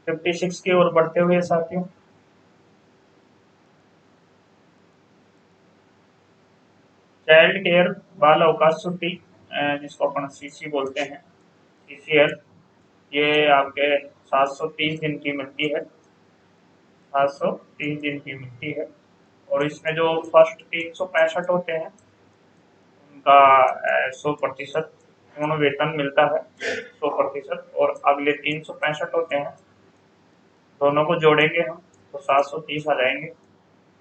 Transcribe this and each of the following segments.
56 की ओर बढ़ते हुए साथियों, चाइल्ड केयर बाल अवकाश छुट्टी, जिसको अपन सीसी बोलते हैं, सीसीएल, ये आपके 730 दिन की मिलती है, 730 दिन की मिलती है। और इसमें जो फर्स्ट 365 होते हैं उनका 100% पूर्ण वेतन मिलता है, 100%। और अगले 365 होते हैं, दोनों को जोड़ेंगे हम तो 730 आ जाएंगे।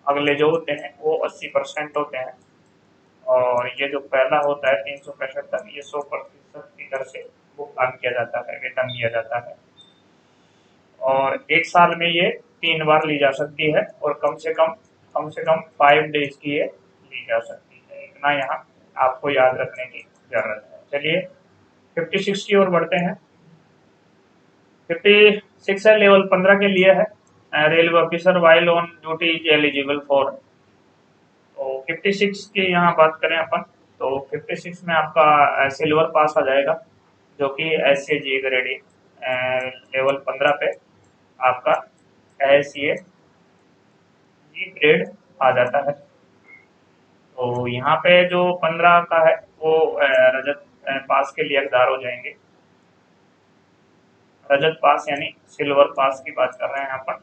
अगले जो होते हैं वो 80% होते हैं। और ये जो पहला होता है 365 तक, ये 100% की दर से भुगतान किया जाता है, वेतन दिया जाता है। और एक साल में ये 3 बार ली जा सकती है, और कम से कम 5 डेज की ये ली जा सकती है। इतना यहाँ आपको याद रखने की जरूरत है। चलिए 56 की ओर बढ़ते हैं। 56 है, लेवल 15 के लिए है। Railway officer while on duty is eligible for. तो 56 की यहाँ बात करें अपन, तो 56 में आपका सिल्वर पास आ जाएगा, जो कि एस सी जी ग्रेडिंग लेवल 15 पे आपका एस सी जी ग्रेड आ जाता है। तो यहाँ पे जो 15 का है वो रजत पास के लिए हकदार हो जाएंगे। रजत पास यानी सिल्वर पास की बात कर रहे हैं यहाँ पर।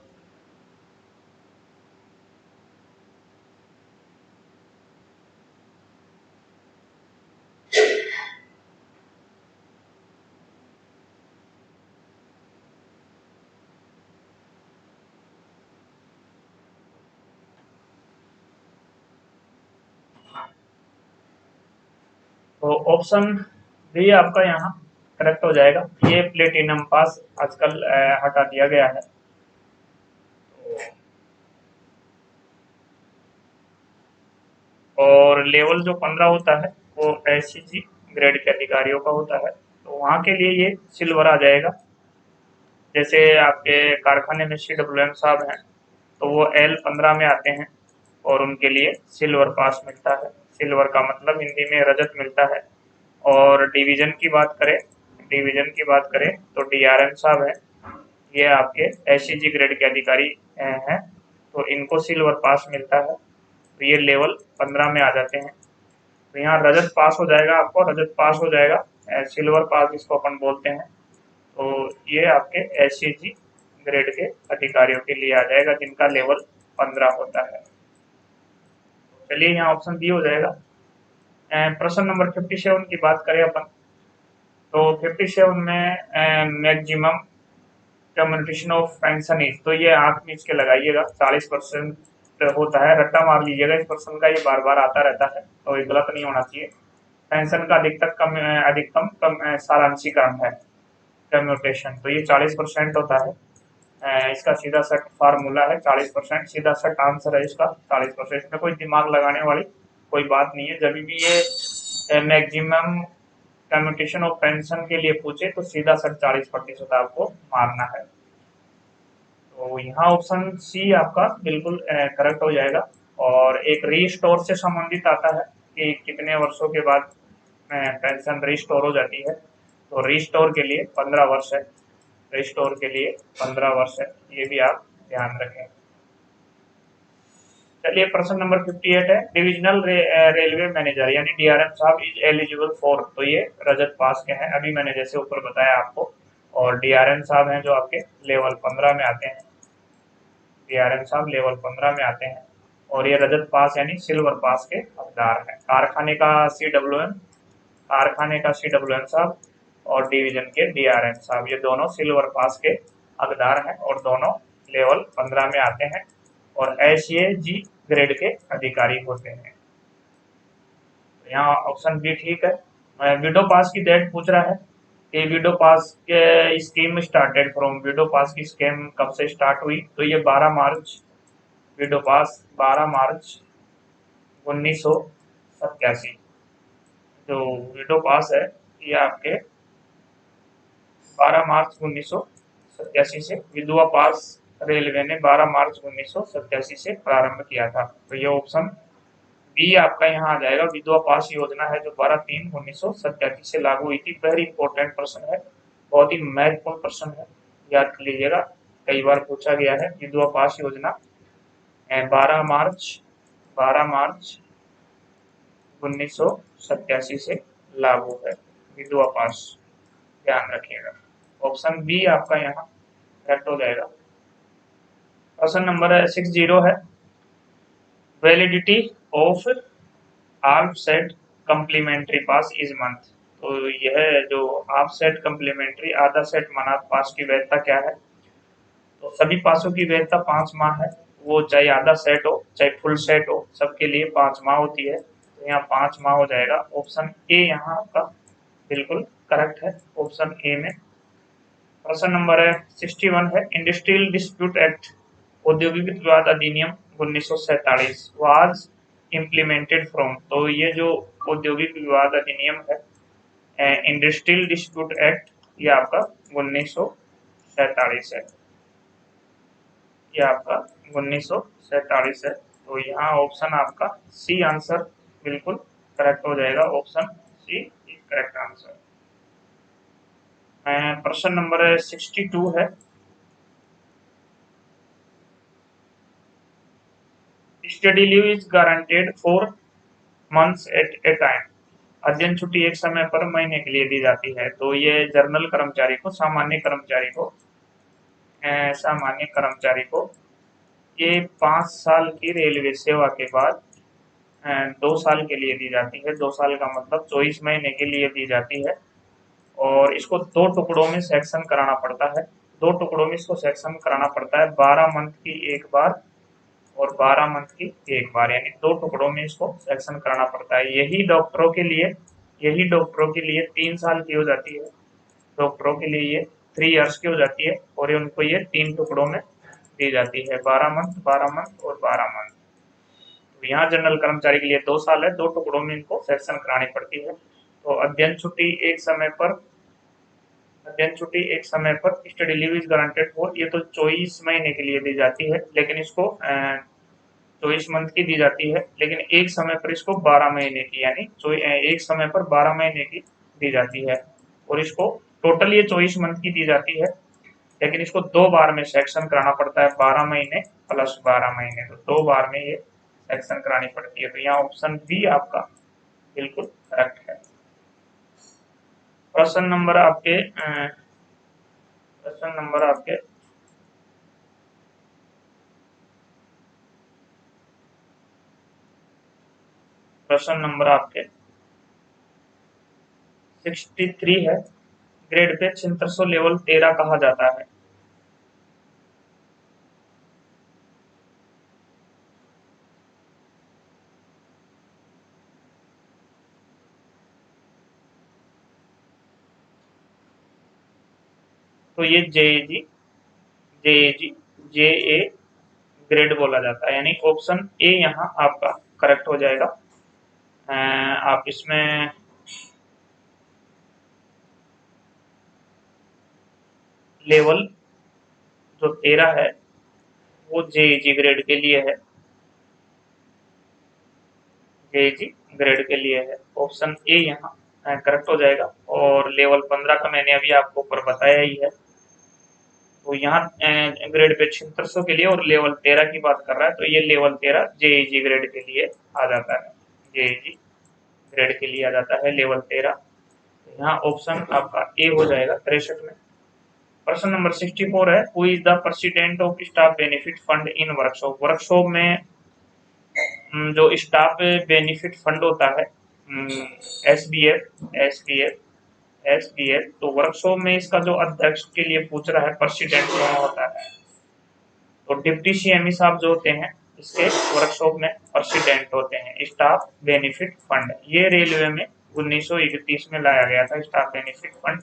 तो ऑप्शन भी आपका यहाँ करेक्ट हो जाएगा। ये प्लेटिनम पास आजकल हटा दिया गया है। और लेवल जो 15 होता है वो एस सी जी ग्रेड के अधिकारियों का होता है, तो वहाँ के लिए ये सिल्वर आ जाएगा। जैसे आपके कारखाने में CWM साहब हैं, तो वो L15 में आते हैं, और उनके लिए सिल्वर पास मिलता है। सिल्वर का मतलब हिंदी में रजत मिलता है। और डिवीजन की बात करें तो DRM साहब हैं, ये आपके SCG ग्रेड के अधिकारी हैं, तो इनको सिल्वर पास मिलता है। तो ये लेवल 15 में आ जाते हैं। तो यहाँ रजत पास हो जाएगा, आपको रजत पास हो जाएगा, सिल्वर पास जिसको अपन बोलते हैं। तो ये आपके SCG ग्रेड के अधिकारियों के लिए आ जाएगा, जिनका लेवल 15 होता है। चलिए यहाँ ऑप्शन बी हो जाएगा। प्रश्न नंबर 57 की बात करें अपन, तो 57 में maximum communication of pension is, तो ये आंख मीच के लगाइएगा, 40% होता है। रट्टा मार लीजिएगा इस प्रश्न का, ये बार बार आता रहता है, तो ये गलत नहीं होना चाहिए। पेंशन का अधिकतम कम सारांशीकरण है कम्यूटेशन, तो ये 40% होता है। इसका सीधा सेट फार्मूला है 40%, सीधा सेट आंसर है इसका 40%। इसमें कोई दिमाग लगाने वाली कोई बात नहीं है। जब भी ये मैक्सिमम कम्यूटेशन ऑफ पेंशन के लिए पूछे तो सीधा सेट 40% आपको मारना है। तो यहाँ ऑप्शन सी आपका बिल्कुल करेक्ट हो जाएगा। और एक रीस्टोर से संबंधित आता है कि कितने वर्षों के बाद पेंशन रीस्टोर हो जाती है। तो रीस्टोर के लिए 15 वर्ष है, रिस्टोर के लिए 15 वर्ष है, ये भी आप ध्यान रखें। चलिए प्रश्न नंबर 58 है, डिविजनल रेलवे मैनेजर यानी DRM साहब इज एलिजिबल फॉर, तो ये रजत पास के हैं, अभी मैंने जैसे ऊपर बताया आपको। और DRM साहब हैं जो आपके लेवल 15 में आते हैं, DRM साहब लेवल 15 में आते हैं। और ये रजत पास यानी सिल्वर पास के हकदार हैं। कारखाने का CWM साहब और डिवीजन के DRM साहब, ये दोनों सिल्वर पास के हकदार हैं, और दोनों लेवल 15 में आते हैं, और SCG ग्रेड के अधिकारी होते हैं। यहाँ ऑप्शन बी ठीक है। विडो पास की डेट पूछ रहा है कि विडो पास के स्कीम स्टार्टेड फ्रॉम, विडो पास की स्कीम कब से स्टार्ट हुई, तो ये 12 मार्च, विडो पास 12 मार्च 1987। जो विडो पास है ये आपके 12 मार्च 1987 से, विधवा पास रेलवे ने 12 मार्च 1987 से प्रारंभ किया था। तो ये ऑप्शन बी आपका यहाँ आ जाएगा। विधवा पास योजना है जो 12/3/1987 से लागू हुई थी। वेरी इंपॉर्टेंट प्रश्न है, बहुत ही महत्वपूर्ण प्रश्न है, याद कर लीजिएगा। कई बार पूछा गया है। विधवा पास योजना 12 मार्च 1987 से लागू है। विधवा पास, ध्यान रखिएगा। ऑप्शन बी आपका यहाँ करेक्ट हो जाएगा। क्वेश्चन नंबर 60 है, validity of half set complimentary pass is month. तो यह जो हाफ सेट कम्प्लीमेंट्री आधा सेट माना पास की वैधता क्या है? तो सभी पासों की वैधता 5 माह है, वो चाहे आधा सेट हो चाहे फुल सेट हो, सबके लिए 5 माह होती है। तो यहाँ 5 माह हो जाएगा। ऑप्शन ए यहाँ आपका बिल्कुल करेक्ट है, ऑप्शन ए में। प्रश्न नंबर 61 है, इंडस्ट्रियल डिस्प्यूट एक्ट औद्योगिक विवाद अधिनियम 1947 वाज इम्प्लीमेंटेड फ्रॉम। तो ये जो औद्योगिक विवाद अधिनियम है, इंडस्ट्रियल डिस्प्यूट एक्ट, ये आपका 1947 है। ये आपका 1947 है। तो यहाँ ऑप्शन आपका सी आंसर बिल्कुल करेक्ट हो जाएगा। Option C correct answer. प्रश्न नंबर 62 है, study leave is guaranteed for months at a time. अध्ययन छुट्टी एक समय पर महीने के लिए दी जाती है। तो ये जर्नल कर्मचारी को, सामान्य कर्मचारी को ये 5 साल की रेलवे सेवा के बाद 2 साल के लिए दी जाती है। 2 साल का मतलब 24 महीने के लिए दी जाती है। और इसको 2 टुकड़ों में सेक्शन कराना पड़ता है। 2 टुकड़ों में इसको सेक्शन कराना पड़ता है, 12 मंथ की एक बार और 12 मंथ की एक बार, यानी 2 टुकड़ों में इसको सेक्शन कराना पड़ता है। यही डॉक्टरों के लिए 3 साल की हो जाती है। डॉक्टरों के लिए ये 3 इयर्स की हो जाती है और ये उनको ये 3 टुकड़ों में दी जाती है, 12 मंथ, 12 मंथ और 12 मंथ। तो यहाँ जनरल कर्मचारी के लिए 2 साल है, 2 टुकड़ों में इनको सेक्शन करानी पड़ती है। तो अध्ययन छुट्टी एक समय पर study leave is guaranteed for, ये तो 24 महीने के लिए दी जाती है, लेकिन इसको 24 मंथ की दी जाती है, लेकिन एक समय पर इसको 12 महीने की, यानी एक समय पर 12 महीने की दी जाती है। और इसको टोटल ये 24 मंथ की दी जाती है, लेकिन इसको 2 बार में सेक्शन कराना पड़ता है, 12 महीने प्लस 12 महीने, तो 2 बार में ये सेक्शन करानी पड़ती है। तो यहाँ ऑप्शन बी आपका बिल्कुल करेक्ट है। प्रश्न नंबर आपके प्रश्न नंबर आपके प्रश्न नंबर आपके 63 है, ग्रेड पे 600 लेवल 13 कहा जाता है। तो ये जेएजी जेए ग्रेड बोला जाता है, यानी ऑप्शन ए यहाँ आपका करेक्ट हो जाएगा। आप इसमें लेवल जो 13 है वो जेएजी ग्रेड के लिए है, जेएजी ग्रेड के लिए है। ऑप्शन ए यहाँ करेक्ट हो जाएगा। और लेवल 15 का मैंने अभी आपको ऊपर बताया ही है। तो यहाँ ग्रेड पे 600 के लिए और लेवल 13 की बात कर रहा है, तो ये लेवल 13 जेईजी ग्रेड के लिए आ जाता है, जेईजी ग्रेड के लिए आ जाता है लेवल 13। तो यहाँ ऑप्शन आपका ए हो जाएगा 63 में। प्रश्न नंबर 64 है, who is the president of staff benefit fund in workshop. Workshop में जो स्टाफ बेनिफिट फंड होता है, एस बी एफ, तो वर्कशॉप में इसका जो अध्यक्ष के लिए पूछ रहा है, प्रेसिडेंट कौन होता है? तो डिप्टी सीएमई साहब जो होते हैं इसके वर्कशॉप में प्रेसिडेंट होते हैं। स्टाफ बेनिफिट फंड ये रेलवे में 1931 में लाया गया था, स्टाफ बेनिफिट फंड।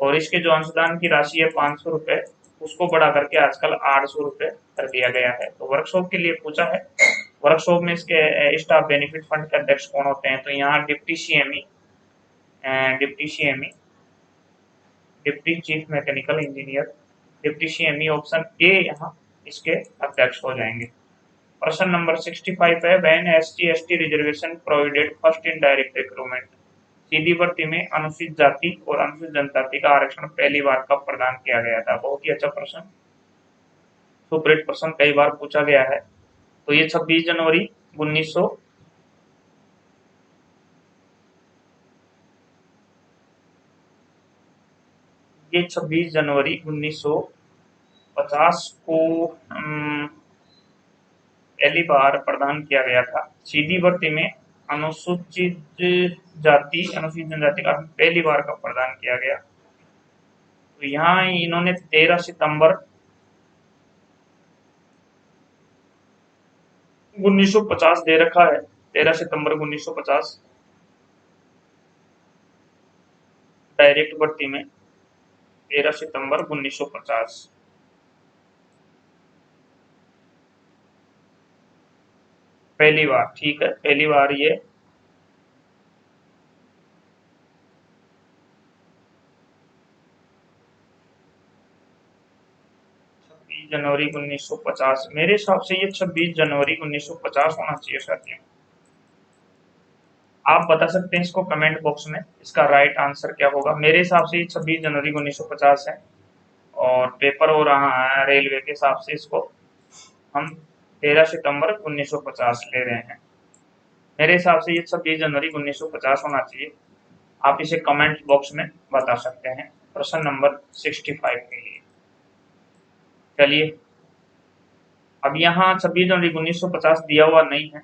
और इसके जो अंशदान की राशि है 500 रुपए, उसको बढ़ा करके आजकल 800 रुपए कर दिया गया है। तो वर्कशॉप के लिए पूछा है, वर्कशॉप में इसके स्टाफ बेनिफिट फंड के अध्यक्ष कौन होते हैं? तो यहाँ deputy CME deputy chief mechanical engineer, deputy CME, option A यहाँ इसके अध्यक्ष हो जाएंगे। प्रश्न नंबर 65 है, when SC/ST reservation provided first in direct recruitment. सीधी भर्ती में अनुसूचित जाति और अनुसूचित जनजाति का आरक्षण पहली बार कब प्रदान किया गया था? बहुत ही अच्छा प्रश्न। सुपरहिट प्रश्न कई बार पूछा गया है। तो ये 26 जनवरी 1900 ये 26 जनवरी 1950 को पहली बार प्रदान किया गया था। सीधी भर्ती में अनुसूचित अनुसूचित जनजाति का पहली बार का प्रदान किया गया। तो यहाँ इन्होंने 13 सितंबर 1950 दे रखा है। 13 सितंबर 1950 डायरेक्ट भर्ती में 13 सितंबर 1950 पहली बार। ठीक है, पहली बार ये 26 जनवरी 1950। मेरे हिसाब से ये 26 जनवरी 1950 होना चाहिए साथियों। आप बता सकते हैं इसको कमेंट बॉक्स में, इसका राइट आंसर क्या होगा। मेरे हिसाब से ये 26 जनवरी 1950 है, और पेपर हो रहा है रेलवे के हिसाब से इसको हम 13 सितंबर 1950 ले रहे हैं। मेरे हिसाब से ये 26 जनवरी 1950 होना चाहिए। आप इसे कमेंट बॉक्स में बता सकते हैं प्रश्न नंबर 65 के लिए। चलिए, अब यहाँ 26 जनवरी 1950 दिया हुआ नहीं है,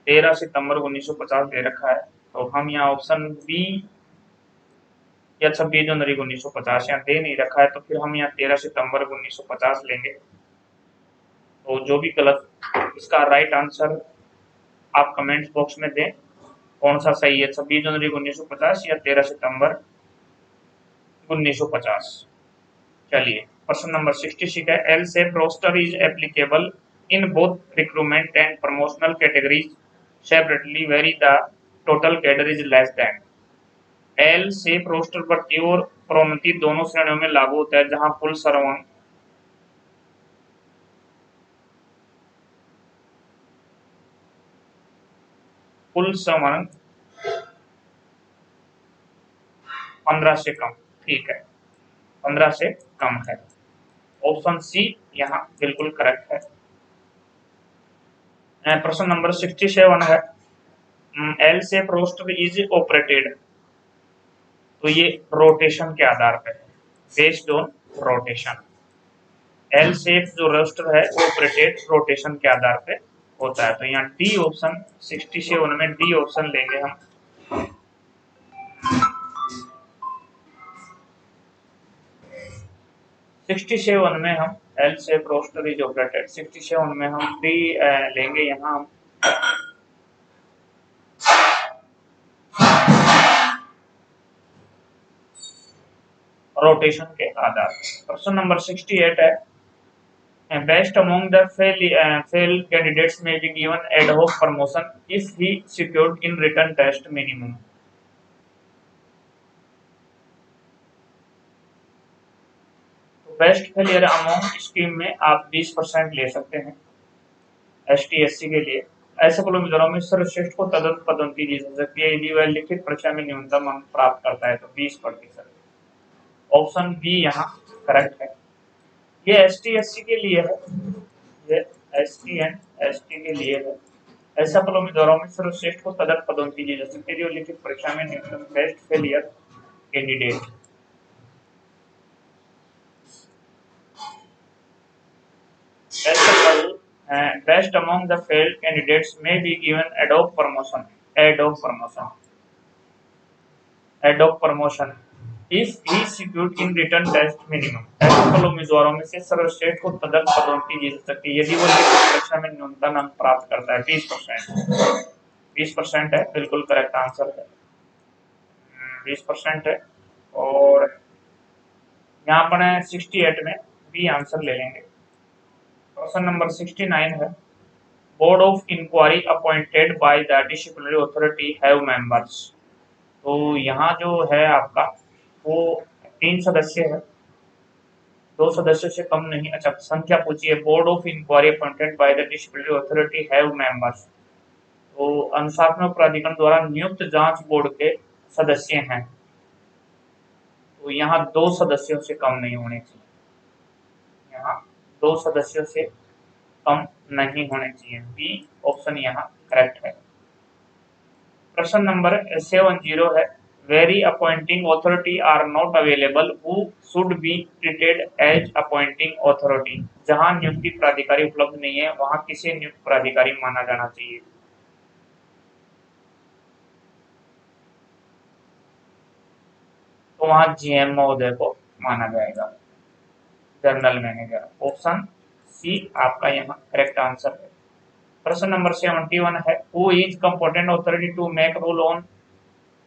13 सितंबर 1950 दे रखा है। तो हम यहाँ ऑप्शन बी या 26 जनवरी 1950 यहाँ दे नहीं रखा है, तो फिर हम यहाँ 13 सितंबर 1950 लेंगे। तो जो भी गलत, इसका राइट आंसर आप कमेंट्स बॉक्स में दें, कौन सा सही है, 26 जनवरी 1950 या 13 सितंबर 1950। चलिए, प्रश्न नंबर 66 है, L shape roster is applicable in both recruitment and promotional categories separately where the total cadre is less than. L shape roster भर्ती और प्रोन्नति दोनों श्रेणियों में लागू होता है, जहां कुल सर्वांक कुल सर्वांक 15 से कम। ठीक है, 15 से कम है। ऑप्शन सी यहाँ बिल्कुल करेक्ट है। प्रश्न नंबर 67 है, L shape roster is operated, तो ये रोटेशन के आधार पर है, based on rotation. L shape जो रोस्टर है वो ऑपरेटेड रोटेशन के आधार पे होता है। तो यहाँ डी ऑप्शन 67 में डी ऑप्शन लेंगे हम। 67 में हम L shape roster is operated, 67 में हम डी लेंगे यहाँ हम। रोटेशन के आधार। प्रश्न नंबर 68 है, best among the failed candidates may be given ad hoc promotion if he secured in written test minimum। Best failure amount scheme में आप 20% ले सकते हैं ST SC के लिए। ऐसे उम्मीदवारों में सर्वश्रेष्ठ को तदर्थ पदोन्नति दी जा सकती है यदि वह लिखित परीक्षा में न्यूनतम अंक प्राप्त करता है, तो 20%। ऑप्शन बी यहाँ करेक्ट है। ये ST SC के लिए है, ये ST एंड ST के लिए है। ऐसा उम्मीदवारों में सर्वश्रेष्ठ को तदर्थ पदोन्नति दी जा सकती है जो लिखित परीक्षा में न्यूनतम best failure candidate. Best among the failed candidates may be given ad hoc promotion if he secured in written test minimum। ऐसे उम्मीदवारों में से सर्वश्रेष्ठ को तदर्थ पदोन्नति दी जा सकती है यदि वो लिखित परीक्षा में न्यूनतम अंक प्राप्त करता है। 20%, 20% है, बिल्कुल करेक्ट आंसर है, 20% है। और यहाँ पर 68 में बी आंसर ले लेंगे। क्वेश्चन नंबर 69 है, board of inquiry appointed by the disciplinary authority have members. तो यहाँ जो है आपका वो 3 सदस्य है, 2 सदस्यों से कम नहीं। अच्छा, संख्या पूछी है, board of inquiry appointed by the disciplinary authority have members, तो अनुशासनात्मक प्राधिकरण द्वारा नियुक्त जांच बोर्ड के सदस्य हैं, तो यहाँ 2 सदस्यों से कम नहीं होने चाहिए, यहाँ 2 सदस्यों से कम नहीं होने चाहिए। बी ऑप्शन यहाँ करेक्ट है। प्रश्न नंबर 70 है, where appointing authority are not available who should be treated as appointing authority. जहां नियुक्ति प्राधिकारी उपलब्ध नहीं है वहां किसे नियुक्त प्राधिकारी माना जाना चाहिए? तो वहां जीएम महोदय को माना जाएगा, जनरल मैनेजर। ऑप्शन सी आपका यहाँ करेक्ट आंसर है। प्रश्न नंबर 71 है, who is competent authority to make rule on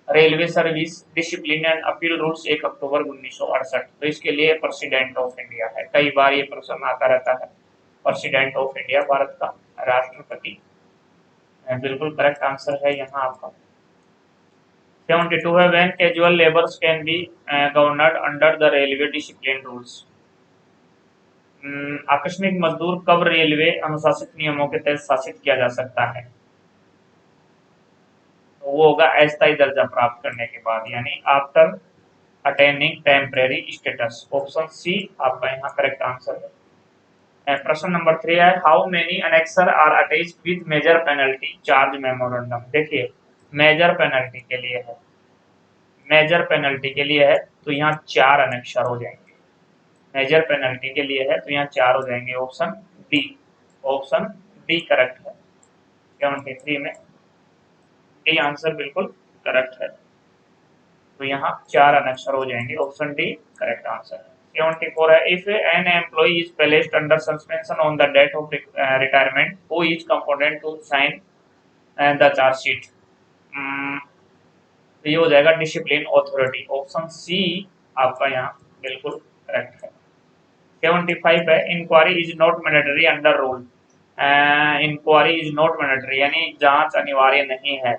railway service discipline and appeal rules 1 October 1968। तो इसके लिए प्रेसिडेंट ऑफ इंडिया है। कई बार ये प्रश्न आता रहता है। प्रेसिडेंट ऑफ इंडिया भारत का राष्ट्रपति। बिल्कुल करेक्ट आंसर है यहाँ आपका। 72 है, when casual labours can be governed under the railway discipline rules. आकस्मिक मजदूर कब रेलवे अनुशासित नियमों के तहत शासित किया जा सकता है? तो वो होगा अस्थायी दर्जा प्राप्त करने के बाद, यानी after attaining temporary status. Option C आपका यहाँ करेक्ट आंसर है। प्रश्न नंबर 3 है, how many annexure are attach with major penalty charge memorandum. देखिए मेजर पेनल्टी के लिए है, मेजर पेनल्टी के लिए है तो यहाँ 4 अनेक्सर हो जाएंगे। मेजर पेनल्टी के लिए है तो यहाँ 4 हो जाएंगे। Option D, option D correct है। 73 में डी आंसर बिल्कुल करेक्ट है, तो यहाँ 4 अनक्षर हो जाएंगे। ऑप्शन डी करेक्ट आंसर है। 74 है, if an employee is placed under suspension on the date of retirement who is component to sign the chargesheet. तो ये हो जाएगा डिसिप्लिन अथॉरिटी। ऑप्शन सी आपका यहाँ बिल्कुल करेक्ट है। 75 है, inquiry is not mandatory under rule. Inquiry is not mandatory यानी जांच अनिवार्य नहीं है,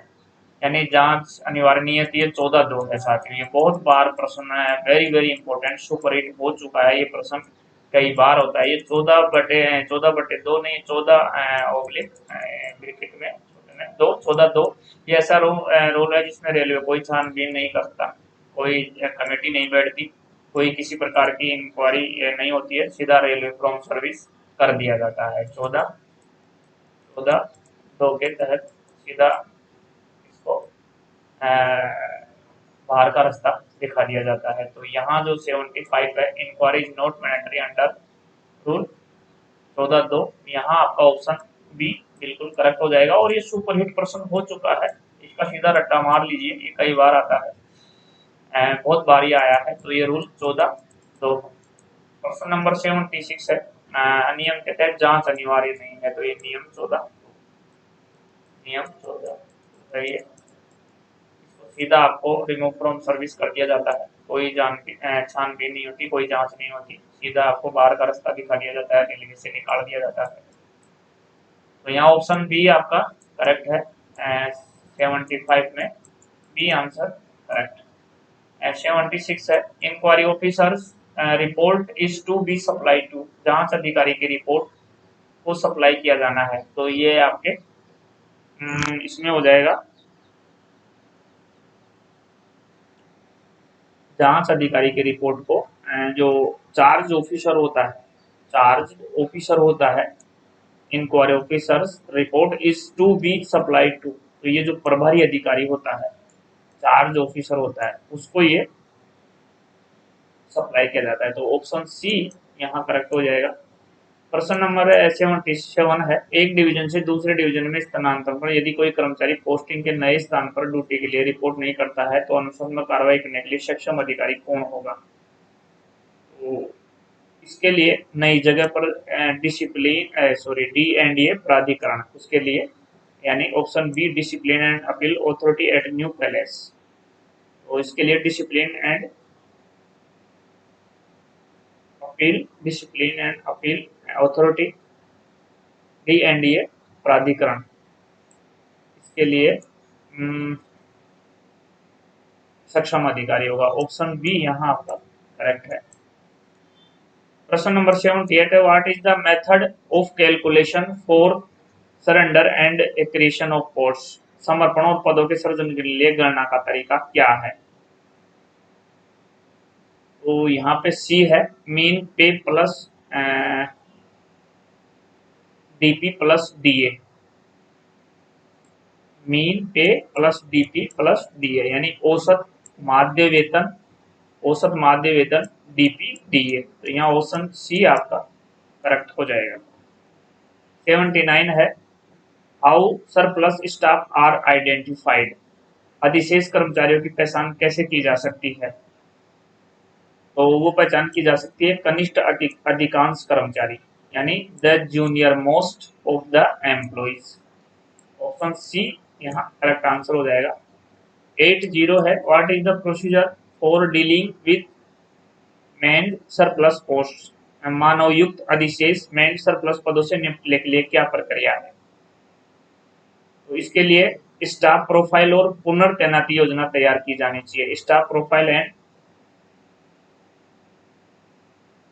यानी जांच अनिवार्य नहीं है। तो ये 14(2) है साथियों। ये बहुत बार प्रश्न है, very very important, super hit हो चुका है ये प्रश्न, कई बार होता है ये। 14/2 नहीं, 14 ब्रैकेट में 14(2) ये ऐसा रूल है जिसमें रेलवे कोई छानबीन नहीं करता, कोई कमेटी नहीं बैठती, कोई किसी प्रकार की इंक्वायरी नहीं होती है, सीधा रेलवे फ्रॉम सर्विस कर दिया जाता है। 14(2) के तहत सीधा इसको बाहर का रास्ता दिखा दिया जाता है। तो यहाँ जो 75 है, inquiry is not mandatory under rule 14(2), यहाँ आपका ऑप्शन बी बिल्कुल करेक्ट हो जाएगा। और ये सुपरहिट प्रश्न हो चुका है, इसका सीधा रट्टा मार लीजिए, ये कई बार आता है, बहुत बार ही आया है। तो ये रूल 14(2). प्रश्न नंबर 76 है, नियम के तहत जांच अनिवार्य नहीं है। तो ये नियम 14 सही है। सीधा आपको रिमूव फ्रॉम सर्विस कर दिया जाता है, कोई छानबीन नहीं होती, कोई जांच नहीं होती, सीधा आपको बाहर का रास्ता दिखा दिया जाता है, रेलवे से निकाल दिया जाता है। तो यहाँ ऑप्शन बी आपका करेक्ट है। 75 में बी आंसर करेक्ट। 76 है, inquiry officer's report is to be supply to. जांच अधिकारी की रिपोर्ट को सप्लाई किया जाना है। तो ये आपके इसमें हो जाएगा, जांच अधिकारी की रिपोर्ट को जो चार्ज ऑफिसर होता है, चार्ज ऑफिसर होता है, inquiry officer's report is to be supplied to. तो ये जो प्रभारी अधिकारी होता है, चार्ज ऑफिसर होता है, उसको ये सप्लाई किया जाता है। तो ऑप्शन सी यहाँ करेक्ट हो जाएगा। प्रश्न नंबर 77 है, एक डिवीजन से दूसरे डिवीजन में स्थानांतरण पर यदि कोई कर्मचारी पोस्टिंग के नए स्थान पर ड्यूटी के लिए रिपोर्ट नहीं करता है तो अनुशासनात्मक कार्रवाई करने के लिए सक्षम अधिकारी कौन होगा? तो इसके लिए नई जगह पर DNDA प्राधिकरण, उसके लिए, यानी option B discipline and appeal authority at new place. तो इसके लिए discipline and appeal authority DNDA प्राधिकरण, इसके लिए सक्षम अधिकारी होगा। ऑप्शन बी यहाँ आपका करेक्ट है। प्रश्न नंबर 78 है, what is the method of calculation for surrender and accretion of post. समर्पण और पदों के सृजन के लिए गणना का तरीका क्या है? तो यहाँ पे सी है, मीन पे plus DP plus DA, mean पे प्लस डीपी प्लस डीए, यानी औसत माध्य वेतन, औसत माध्य वेतन डीपी डीए। तो यहाँ ऑप्शन सी आपका करेक्ट हो जाएगा। 79 है, how surplus staff are identified, अधिशेष कर्मचारियों की पहचान कैसे की जा सकती है? तो वो पहचान की जा सकती है कनिष्ठ अधिकांश कर्मचारी, यानी the junior most of the employees. Option C यहाँ करेक्ट आंसर हो जाएगा। 80 है, what is the procedure for dealing with manned surplus post, मानव युक्त अधिशेष मैन्ड सरप्लस पदों से निपटने के लिए क्या प्रक्रिया है? तो इसके लिए स्टाफ प्रोफाइल और पुनर्तैनाती योजना तैयार की जानी चाहिए। Staff profile and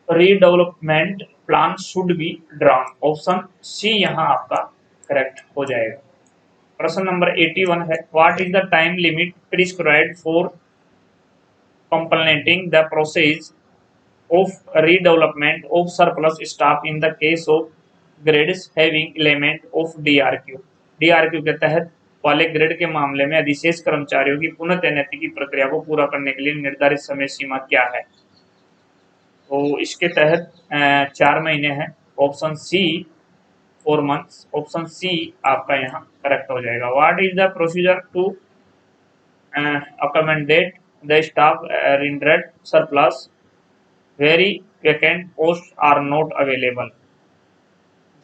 redevelopment plan should be drawn. Option C यहाँ आपका करेक्ट हो जाएगा। प्रश्न नंबर 81 है, what is the time limit prescribed for completing the process of redevelopment of surplus staff in the case of grades having element of DRQ. DRQ के तहत वाले grade के मामले में अधिशेष कर्मचारियों की पुनः तैनाती की प्रक्रिया को पूरा करने के लिए निर्धारित समय सीमा क्या है? तो इसके तहत 4 महीने हैं। Option C 4 months, option C आपका यहाँ करेक्ट हो जाएगा। What is the procedure to accommodate the staff rendered surplus where vacant post are not available.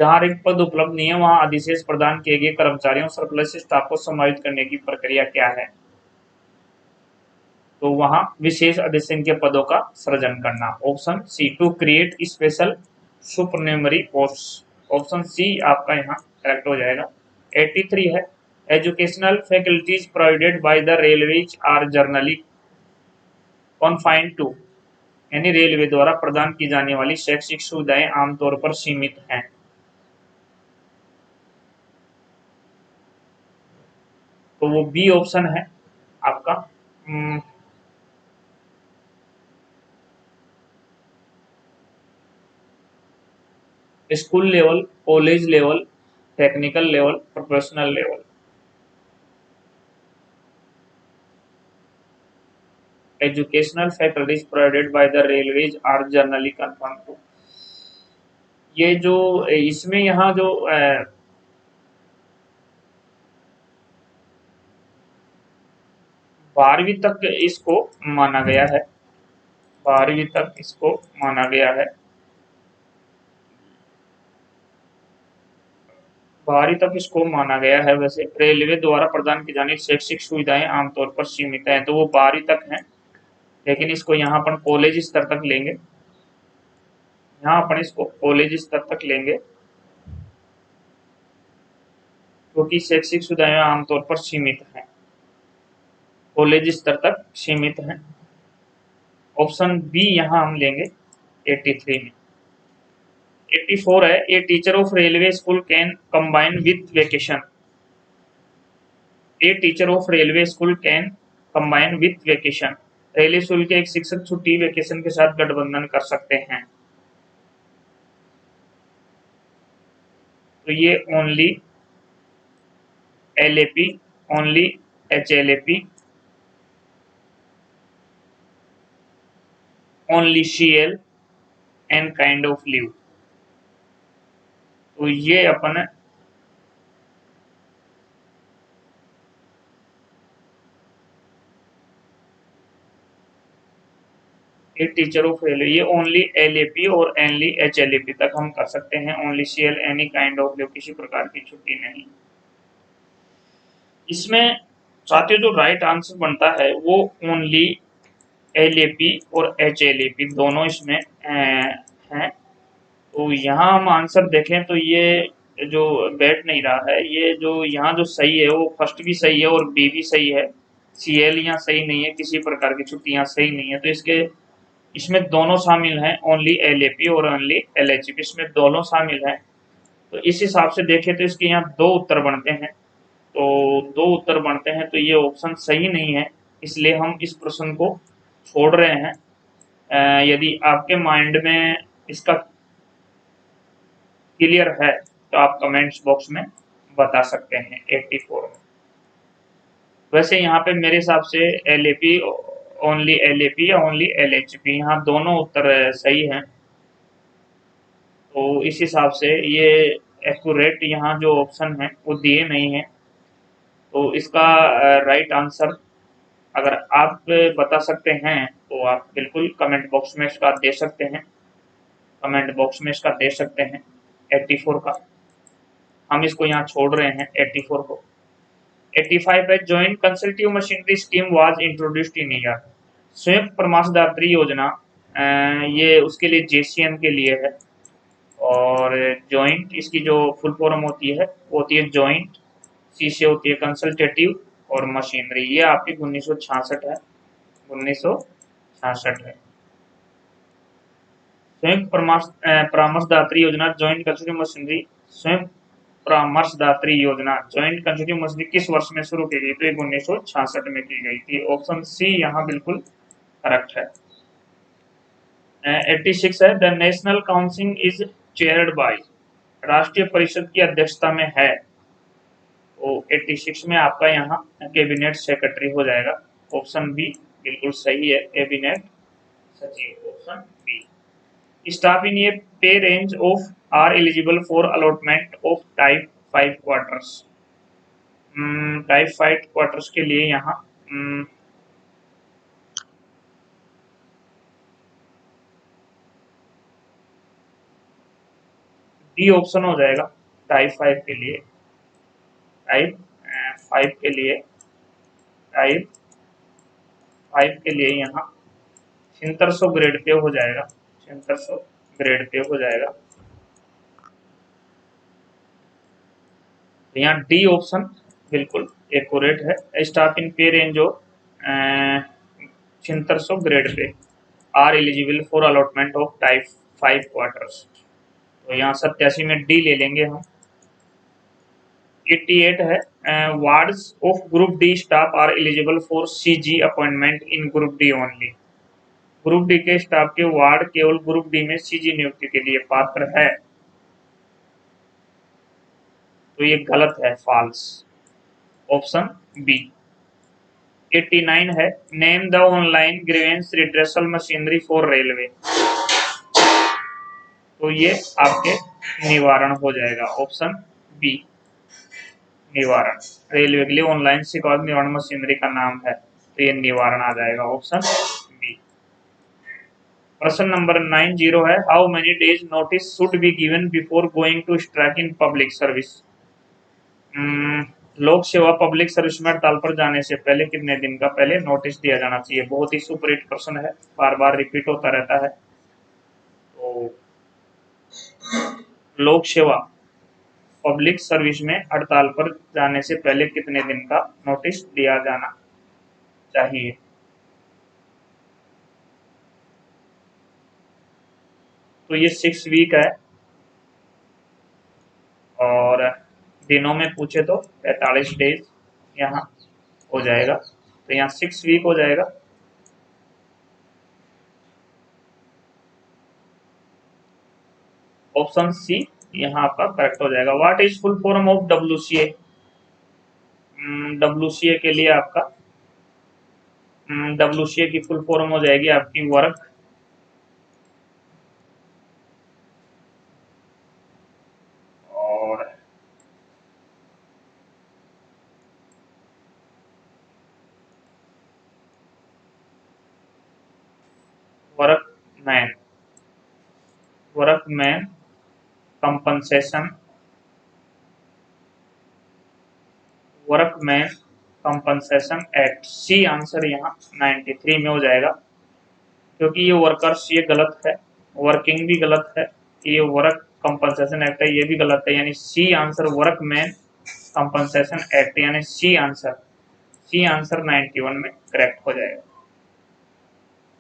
जहां रिक्त पद उपलब्ध नहीं है वहां अधिशेष प्रदान किए गए कर्मचारियों सरप्लस स्टाफ को समायोजित करने की प्रक्रिया क्या है? तो वहां विशेष अधिशेष के पदों का सृजन करना। Option C to create special supernumerary post. Option C आपका यहाँ करेक्ट हो जाएगा। 83 है, educational faculties provided by the railways are generally confined to, यानी रेलवे द्वारा प्रदान की जाने वाली शैक्षिक सुविधाएं आमतौर पर सीमित हैं। तो वो बी ऑप्शन है आपका। School level, college level, technical level, professional level. Educational faculties provided by the railways are generally confirm to, ये जो इसमें यहाँ जो 12वीं तक इसको माना गया है, 12वीं तक इसको माना गया है, 12वीं तक इसको माना गया है। वैसे रेलवे द्वारा प्रदान की जाने शैक्षिक सुविधाएं आमतौर पर सीमित हैं, तो वो 12वीं तक हैं, लेकिन इसको यहाँ अपन कॉलेज स्तर तक लेंगे, यहाँ अपन इसको कॉलेज स्तर तक लेंगे, क्योंकि शैक्षिक सुविधाएं आमतौर पर सीमित हैं, कॉलेज स्तर तक सीमित हैं। ऑप्शन बी यहाँ हम लेंगे 83 में। 84 है, a teacher of railway school can combine with vacation. A teacher of railway school can combine with vacation, railway school के एक शिक्षक छुट्टी वेकेशन के साथ गठबंधन कर सकते हैं। तो ये only LAP, only HLAP, only CL and kind of leave. तो ये अपन एक टीचर ऑफ रेलवे, ये ओनली एलएपी और ओनली एचएलएपी तक हम कर सकते हैं। Only CL any kind of leave, किसी प्रकार की छुट्टी नहीं। इसमें साथियों जो राइट आंसर बनता है वो ओनली एलएपी और एचएलएपी दोनों इसमें हैं। तो यहाँ हम आंसर देखें तो ये जो बैठ नहीं रहा है, ये जो यहाँ जो सही है वो फर्स्ट भी सही है और बी भी सही है, सीएल यहाँ सही नहीं है, किसी प्रकार की छुट्टी यहाँ सही नहीं है। तो इसके इसमें दोनों शामिल हैं, ओनली एलएपी और ओनली एलएचपी, इसमें दोनों शामिल हैं। तो इस हिसाब से देखें तो इसके यहाँ 2 उत्तर बनते हैं, तो 2 उत्तर बनते हैं, तो ये ऑप्शन सही नहीं है, इसलिए हम इस प्रश्न को छोड़ रहे हैं। यदि आपके माइंड में इसका क्लियर है तो आप कमेंट्स बॉक्स में बता सकते हैं 84 में। वैसे यहाँ पे मेरे हिसाब से LAP, ओनली LAP या ओनली LHP, यहाँ दोनों उत्तर सही हैं। तो इस हिसाब से ये एक्यूरेट यहाँ जो ऑप्शन है वो दिए नहीं है। तो इसका राइट आंसर अगर आप बता सकते हैं तो आप बिल्कुल कमेंट बॉक्स में इसका दे सकते हैं, कमेंट बॉक्स में इसका दे सकते हैं 84 का। हम इसको यहाँ छोड़ रहे हैं 84 को। 85 है, joint consultative machinery scheme was introduced in year. संयुक्त परामर्शदात्री योजना, ये उसके लिए JCM के लिए है। और जॉइंट इसकी जो फुल फॉर्म होती है वो होती है जॉइंट, सी से होती है कंसल्टेटिव और मशीनरी। ये आपकी 1966 है, 1966 है। संयुक्त परामर्शदात्री योजना जॉइंट कंसल्टिव मशीनरी, संयुक्त परामर्शदात्री योजना जॉइंट कंसल्टिव मशीनरी किस वर्ष में शुरू की गई? तो ये 1966 में की गई थी। ऑप्शन सी यहाँ बिल्कुल करेक्ट है। 86 है, the national council is chaired by, राष्ट्रीय परिषद की अध्यक्षता में है। तो 86 में आपका यहाँ कैबिनेट सेक्रेटरी हो जाएगा। ऑप्शन बी बिल्कुल सही है, कैबिनेट सचिव, option B. Staff in a pay range of are eligible for allotment of type 5 quarters. Type 5 quarters के लिए यहाँ डी ऑप्शन हो जाएगा टाइप 5 के लिए। टाइप 5 के लिए, टाइप 5 के लिए यहाँ 7600 ग्रेड पे हो जाएगा, 7600 ग्रेड पे हो जाएगा। तो यहाँ डी ऑप्शन बिल्कुल एक्यूरेट है। Staff in pay range of 7600 grade pay are eligible for allotment of type 5 quarters. तो यहाँ 87 में डी ले लेंगे हम। 88 है, wards of group D staff are eligible for CG appointment in group D only. Group D के staff के ward केवल ग्रुप डी में CG नियुक्ति के लिए पात्र है। तो ये गलत है, फॉल्स, ऑप्शन बी। 89 है, name the online grievance redressal machinery for railway. तो ये आपके निवारण हो जाएगा, ऑप्शन बी निवारण। रेलवे के लिए ऑनलाइन शिकायत निवारण मशीनरी का नाम है, तो ये निवारण आ जाएगा, ऑप्शन बी। प्रश्न नंबर 90 है, how many days notice should be given before going to strike in public service. लोक सेवा पब्लिक सर्विस में हड़ताल पर जाने से पहले कितने दिन का पहले नोटिस दिया जाना चाहिए? बहुत ही सुपरहिट प्रश्न है, बार बार रिपीट होता रहता है। तो लोक सेवा पब्लिक सर्विस में हड़ताल पर जाने से पहले कितने दिन का नोटिस दिया जाना चाहिए? तो ये 6 वीक है, और दिनों में पूछे तो 45 डेज यहाँ हो जाएगा। तो यहाँ 6 वीक हो जाएगा। ऑप्शन सी यहाँ आपका करेक्ट हो जाएगा। What is full form of WCA? WCA के लिए आपका WCA की फुल फॉर्म हो जाएगी आपकी वर्क और workman, workman compensation, workman compensation act. C answer यहाँ 93 में हो जाएगा, क्योंकि ये वर्कर्स ये गलत है, वर्किंग भी गलत है, ये वर्क कंपनसेशन एक्ट है ये भी गलत है, यानी C answer workman compensation act, यानी सी आंसर 91 में करेक्ट हो जाएगा।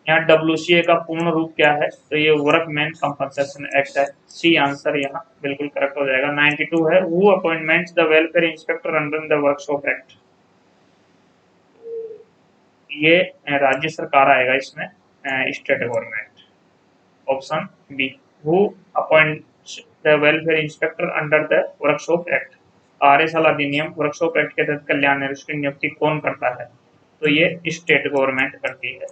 यहाँ WCA का पूर्ण रूप क्या है? तो ये वर्कमैन कंपनसेशन एक्ट है। सी आंसर यहाँ बिल्कुल करेक्ट हो जाएगा। 92 है, who appointments the welfare inspector under the workshop act. ये राज्य सरकार आएगा इसमें, state government, option B. Who appoints the welfare inspector under the workshop act. कार्यशाला अधिनियम वर्कशॉप एक्ट के तहत कल्याण निरीक्षक की नियुक्ति कौन करता है? तो ये स्टेट गवर्नमेंट करती है,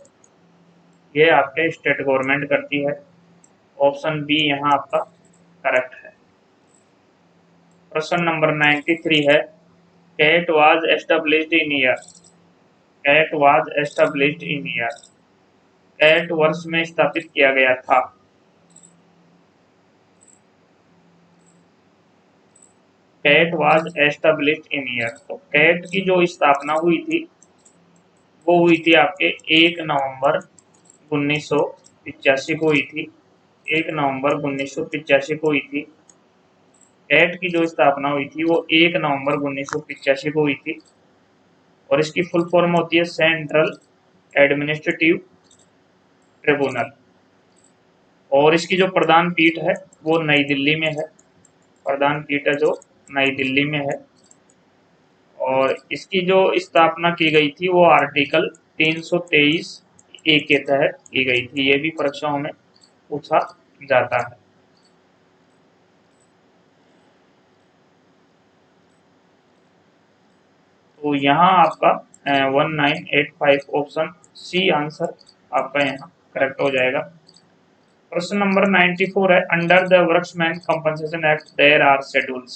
ये आपके स्टेट गवर्नमेंट करती है। ऑप्शन बी यहाँ आपका करेक्ट है। प्रश्न नंबर 93 है, CAT was established in year. CAT was established in year, CAT वर्ष में स्थापित किया गया था। CAT was established in year, तो कैट की जो स्थापना हुई थी वो हुई थी आपके 1 नवंबर 1985 को हुई थी। 1 नवंबर 1985 को हुई थी। कैट की जो स्थापना हुई थी वो 1 नवंबर 1985 को हुई थी और इसकी फुल फॉर्म होती है सेंट्रल एडमिनिस्ट्रेटिव ट्रिब्यूनल। और इसकी जो प्रधान पीठ है वो नई दिल्ली में है। प्रधान पीठ है जो नई दिल्ली में है। और इसकी जो स्थापना की गई थी वो आर्टिकल 323 ए के तहत की गई थी। ये भी परीक्षाओं में पूछा जाता है। तो यहाँ आपका 1985 ऑप्शन सी आंसर आपका यहाँ करेक्ट हो जाएगा। प्रश्न नंबर 94 है, under the workman compensation act there are schedules.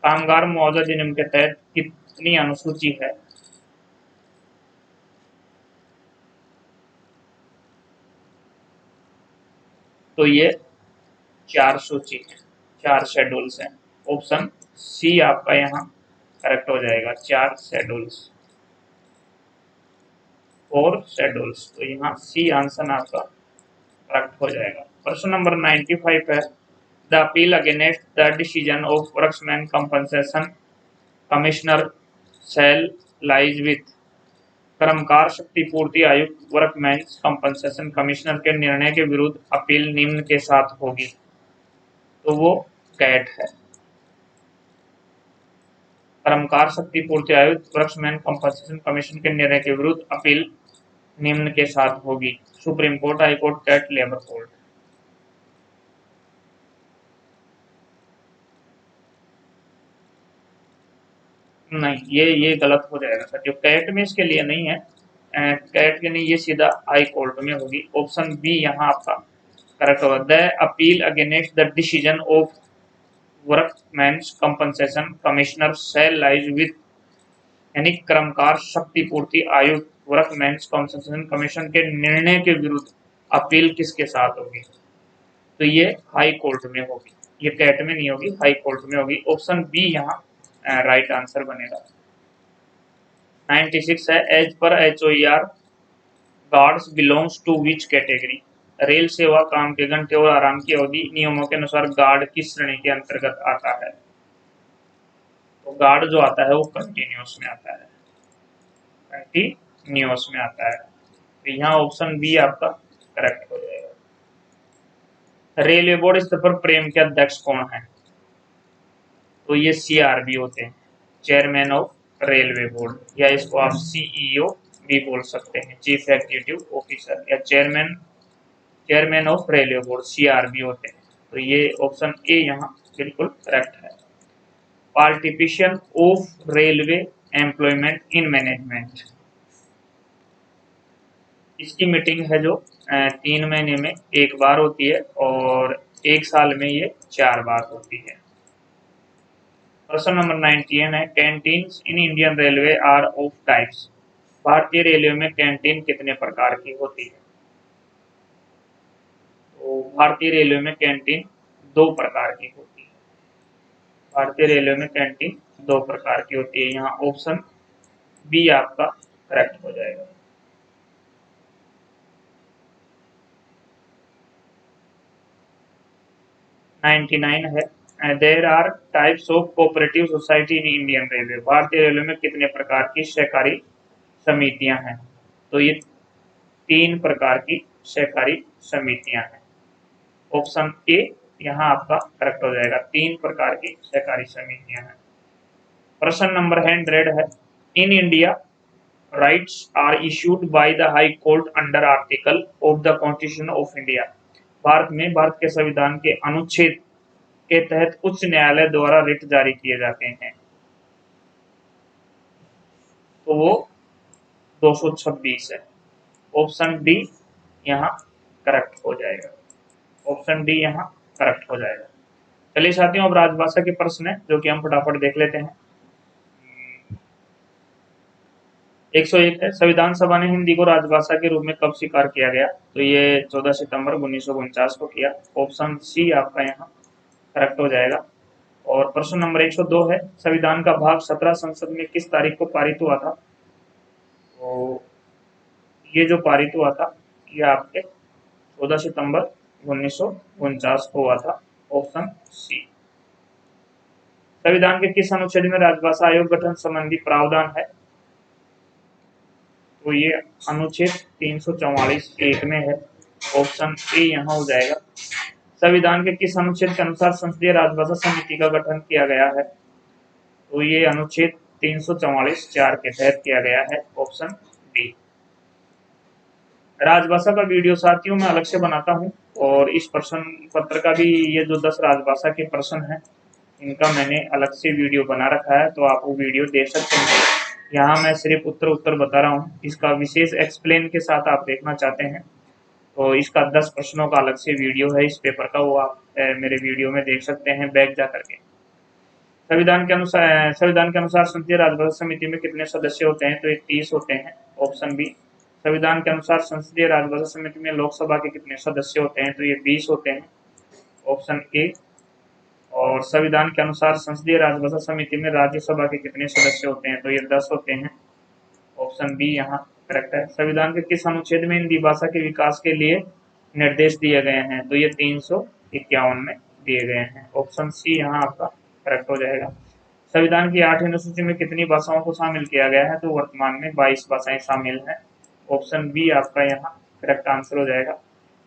कामगार मुआवजा अधिनियम के तहत कितनी अनुसूची है? तो ये 4 सूची है, 4 शेड्यूल्स हैं। ऑप्शन सी आपका यहाँ करेक्ट हो जाएगा। 4 शेड्यूल्स, 4 शेड्यूल्स, तो यहाँ सी आंसर आपका करेक्ट हो जाएगा। प्रश्न नंबर 95 है, the appeal against the decision of workman compensation commissioner shall lies with. कर्मकार क्षतिपूर्ति आयुक्त वर्कमैन कंपनसेशन कमिश्नर के निर्णय के विरुद्ध अपील निम्न के साथ होगी। तो वो कैट है। कर्मकार क्षतिपूर्ति आयुक्त वर्कमैन कंपनसेशन कमीशन के निर्णय के विरुद्ध अपील निम्न के साथ होगी। Supreme court, high court, CAT, labour court. नहीं, ये गलत हो जाएगा सर। जो कैट में इसके लिए नहीं है, कैट के लिए ये सीधा हाई कोर्ट में होगी। ऑप्शन बी यहाँ आपका करेक्ट होगा। The appeal against the decision of workman's compensation commissioner shall lies with, यानी कर्मकार क्षतिपूर्ति आयुक्त वर्कमैन्स कंपनसेशन कमीशन के निर्णय के विरुद्ध अपील किसके साथ होगी? तो ये हाई कोर्ट में होगी, ये कैट में नहीं होगी, हाई कोर्ट में होगी। ऑप्शन बी यहाँ राइट आंसर बनेगा। 96 है, as per HOER guards belongs to which category. Rail सेवा, काम के घंटे और आराम की अवधि नियमों के अनुसार गार्ड किस श्रेणी के अंतर्गत आता है? तो गार्ड जो आता है वो कंटिन्यूस में आता है, कंटिन्यूस में आता है। तो यहाँ ऑप्शन बी आपका करेक्ट हो जाएगा। रेलवे बोर्ड स्तर पर प्रेम के अध्यक्ष कौन है? तो ये CRB होते हैं, चेयरमैन ऑफ रेलवे बोर्ड, या इसको आप CEO भी बोल सकते हैं, चीफ एग्जीक्यूटिव ऑफिसर, या chairman of railway board CRB होते हैं। तो ये ऑप्शन ए यहाँ बिल्कुल करेक्ट है। Participation of railway employment in management, इसकी मीटिंग है जो 3 महीने में 1 बार होती है और 1 साल में ये 4 बार होती है। प्रश्न नंबर 91 है, canteens in Indian railway are of types. भारतीय रेलवे में कैंटीन कितने प्रकार की होती है? तो भारतीय रेलवे में कैंटीन 2 प्रकार की होती है। भारतीय रेलवे में कैंटीन 2 प्रकार की होती है। यहाँ ऑप्शन बी आपका करेक्ट हो जाएगा। नाइन्टी नाइन है, there are types of cooperative society in Indian railway. भारतीय रेलवे में कितने प्रकार की सहकारी समितियां हैं? तो ये 3 प्रकार की सहकारी समितियां हैं। ऑप्शन ए यहाँ आपका करेक्ट हो जाएगा, 3 प्रकार की सहकारी समितियां हैं। प्रश्न नंबर 100 है, in India writs are issued by the high court under article of the constitution of India. Bharat में भारत के संविधान के अनुच्छेद के तहत उच्च न्यायालय द्वारा रिट जारी किए जाते हैं? तो वो 226 है। ऑप्शन डी यहाँ करेक्ट हो जाएगा। ऑप्शन डी यहाँ करेक्ट हो जाएगा। चलिए साथियों, अब राजभाषा के प्रश्न है जो कि हम फटाफट देख लेते हैं। 101 है, संविधान सभा ने हिंदी को राजभाषा के रूप में कब स्वीकार किया गया? तो ये 14 सितंबर 1949 को किया। ऑप्शन सी आपका यहाँ करेक्ट हो जाएगा। और प्रश्न नंबर 102 है, संविधान का भाग 17 संसद में किस तारीख को पारित हुआ था? तो ये जो पारित हुआ था ये आपके 14 सितंबर 1949 को हुआ था। Option C. संविधान के किस अनुच्छेद में राजभाषा आयोग गठन संबंधी प्रावधान है? तो ये अनुच्छेद 344(1) में है। ऑप्शन ए यहाँ हो जाएगा। संविधान के किस अनुच्छेद के अनुसार संसदीय राजभाषा समिति का गठन किया गया है? तो ये अनुच्छेद 344(4) के तहत किया गया है। Option D. राजभाषा का वीडियो साथियों मैं अलग से बनाता हूँ, और इस प्रश्न पत्र का भी, ये जो 10 राजभाषा के प्रश्न हैं इनका मैंने अलग से वीडियो बना रखा है, तो आप वो वीडियो देख सकते हैं। यहाँ मैं सिर्फ उत्तर बता रहा हूँ। इसका विशेष एक्सप्लेन के साथ आप देखना चाहते हैं तो इसका 10 प्रश्नों का अलग से वीडियो है इस पेपर का, वो आप मेरे वीडियो में देख सकते हैं बैक जा करके। संविधान के अनुसार संसदीय राजभाषा समिति में कितने सदस्य होते हैं? तो ये 30 होते हैं। Option B. संविधान के अनुसार संसदीय राजभाषा समिति में लोकसभा के कितने सदस्य होते हैं? तो ये 20 होते हैं। Option A. और संविधान के अनुसार संसदीय राजभाषा समिति में राज्यसभा के कितने सदस्य होते हैं? तो ये 10 होते हैं। ऑप्शन बी यहाँ करेक्ट है। संविधान के किस अनुच्छेद में हिंदी भाषा के विकास के लिए निर्देश दिए गए हैं? तो ये 351 में दिए गए हैं। ऑप्शन सी यहाँ आपका करेक्ट हो जाएगा। संविधान की 8वीं अनुसूची में कितनी भाषाओं को शामिल किया गया है? तो वर्तमान में 22 भाषाएं शामिल हैं। ऑप्शन बी आपका यहाँ करेक्ट आंसर हो जाएगा।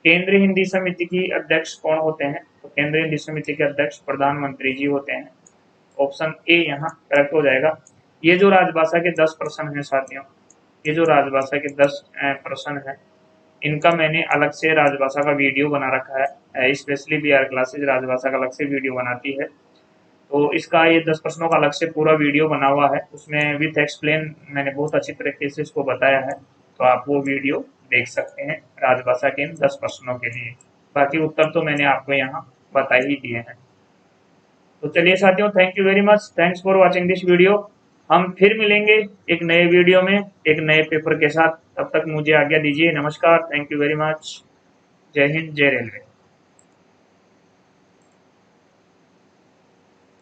केंद्रीय हिंदी समिति की अध्यक्ष कौन होते हैं? तो केंद्रीय हिंदी समिति के अध्यक्ष प्रधानमंत्री जी होते हैं। ऑप्शन ए यहाँ करेक्ट हो जाएगा। ये जो राजभाषा के 10 प्रश्न हैं साथियों, ये जो राजभाषा के 10 प्रश्न हैं, इनका मैंने अलग से राजभाषा का वीडियो बना रखा है। स्पेशली BR क्लासेज राजभाषा का अलग से वीडियो बनाती है, तो इसका ये 10 प्रश्नों का अलग से पूरा वीडियो बना हुआ है। उसमें विथ एक्सप्लेन मैंने बहुत अच्छी तरीके से इसको बताया है, तो आप वो वीडियो देख सकते हैं राजभाषा के इन 10 प्रश्नों के लिए। बाकी उत्तर तो मैंने आपको यहाँ बता ही दिए हैं। तो चलिए साथियों, thank you very much, thanks for watching this video. हम फिर मिलेंगे एक नए वीडियो में एक नए पेपर के साथ। तब तक मुझे आज्ञा दीजिए। नमस्कार, थैंक यू वेरी मच। जय हिंद, जय रेलवे।